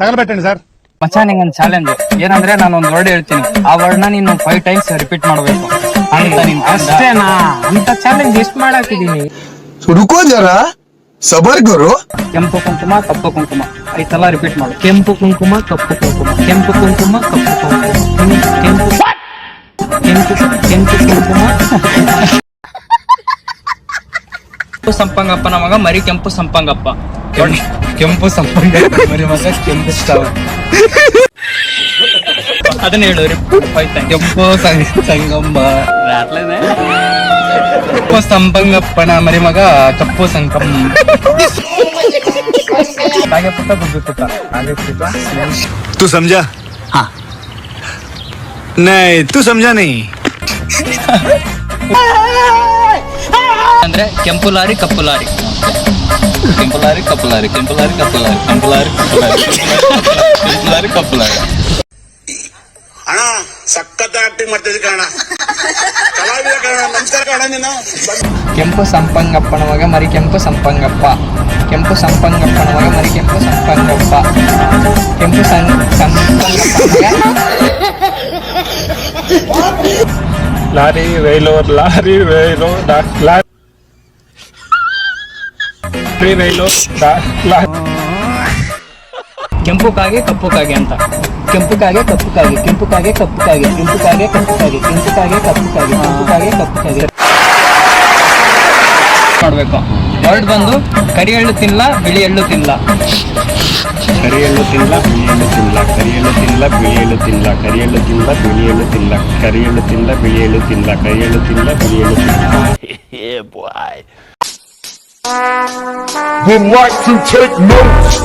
ತಗೊಳ್ಬೇಕೇನು sir? ಮಚ್ಚ ನಿಂಗೊಂದು challenge ಏನಂದ್ರೆ ನಾನು ಒಂದು ವರ್ಡ್ ಹೇಳ್ತೀನಿ, ಆ ವರ್ಡ್ನ ನೀನು 5 times ರಿಪೀಟ್ ಮಾಡಬೇಕು ಅಂತ. ಅಷ್ಟೇನಾ? ಅಂತ ಚಾಲೆಂಜ್ ಎಷ್ಟು ಮಾಡಾಕಿದೀನಿ. रुको जरा सबर करो. ಕೆಂಪು ಕುಂಕುಮ ಕಪ್ಪು ಕುಂಕುಮ 5 ಸಲ ರಿಪೀಟ್ ಮಾಡು. ಕೆಂಪು ಕುಂಕುಮ ಕಪ್ಪು ಕುಂಕುಮ, ಕೆಂಪು ಕುಂಕುಮ ಕಪ್ಪು ಕುಂಕುಮ, ಕೆಂಪು ಕೆಂಪು ಕೆಂಪು ಕುಂಕುಮ. ಕೆಂಪು ಸಂಪಂಗಪ್ಪನ ಮಗ ಮರಿ ಕೆಂಪು ಸಂಪಂಗಪ್ಪ. ಕೆಂಪು ಸಂಪಂಗಪ್ಪ ಮರಿ ಮಗ ಕೆಂಪು ಸ್ಟವ್. ಅದನ್ನ ಹೇಳು ರಿಪೀಟ್ 5 times. ಕೆಂಪು ಸಂಗಮ್ಮ, ಕೆಂಪು ಸಂಪಂಗಪ್ಪನ ಮರಿ ಮಗ ಕಪ್ಪು ಸಂಕಮ್ಮ. ಹಾಗೆ ಪುಟ್ಟ ಬುದ್ಧಿ ಪುಟ್ಟ ಹಾಗೆ ಪುಟ್ಟ. तू समझा? हाँ. नहीं तू समझा नहीं. ಅಂದ್ರೆ ಕೆಂಪು ಲಾರಿ ಕಪ್ಪು ಲಾರಿ, ಕೆಂಪು ಲಾರಿ ಕಪ್ಪು ಲಾರಿ, ಕೆಂಪು ಲಾರಿ ಕಪ್ಪು ಲಾರಿ, ಕೆಂಪು ಲಾರಿ ಕಪ್ಪು ಲಾರಿ, ಕೆಂಪು ಲಾರಿ ಕಪ್ಪು ಲಾರಿ. ಅಣ್ಣ ಸಖತ್ ಆಕ್ಟಿಂಗ್ ಮಾಡ್ತಿದ್ದೆ ಕಣ, ಕಲಾವಿದ ಕಣ. ನಮಸ್ಕಾರ ಕಣ ನೀನು. ಕೆಂಪು ಸಂಪಂಗಪ್ಪನ ಮಗ ಮರಿ ಕೆಂಪು ಸಂಪಂಗಪ್ಪ, ಕೆಂಪು ಸಂಪಂಗಪ್ಪನ ಮಗ ಮರಿ ಕೆಂಪು ಸಂಪಂಗಪ್ಪ, ಕೆಂಪು lorry velour lorry ವೇಲೋ lorry ವೇಲೋ lorry. ಕೆಂಪು ಕಾಗೆ ಕಪ್ಪು ಕಾಗೆ ಅಂತ. ಕೆಂಪು ಕಾಗೆ ಕಪ್ಪು ಕಾಗೆ, ಕೆಂಪು ಕಾಗೆ ಕಪ್ಪು ಕಾಗೆ, ಕೆಂಪು ಕಾಗೆ ಕಪ್ಪು ಕಾಗೆ, ಕೆಂಪು ಕಾಗೆ ಕಪ್ಪು ಕಾಗೆ, ಕೆಂಪು ಕಾಗೆ ಕಪ್ಪು ಕಾಗೆ ಮಾಡ್ಬೇಕು. ವರ್ಡ್ ಬಂದು ಕರಿ ಎಳ್ಳು ತಿನ್ಲ ಬಿಳಿ ಎಳ್ಳು ತಿನ್ಲ. ಕರಿಯೆಳ್ಳು ತಿನ್ಲ ಬಿಳಿಯೆಳ್ಳು ತಿನ್ಲ, ಕರಿಯೆಳ್ಳು ತಿನ್ಲ ಬಿಳಿಯೆಳ್ಳು ತಿನ್ಲ, ಕರಿಯೆಳ್ಳು ತಿನ್ಲ ಬಿಳಿಯೆಳ್ಳು ತಿನ್ಲ, ಕರಿಯೆಳ್ಳು ತಿನ್ಲ ಬಿಳಿಯೆಳ್ಳು ತಿನ್ಲ, ಕರಿಯೆಳ್ಳು ತಿನ್ಲ ಬಿಳಿಯೆಳ್ಳು ತಿನ್ಲ. Would like to take notes.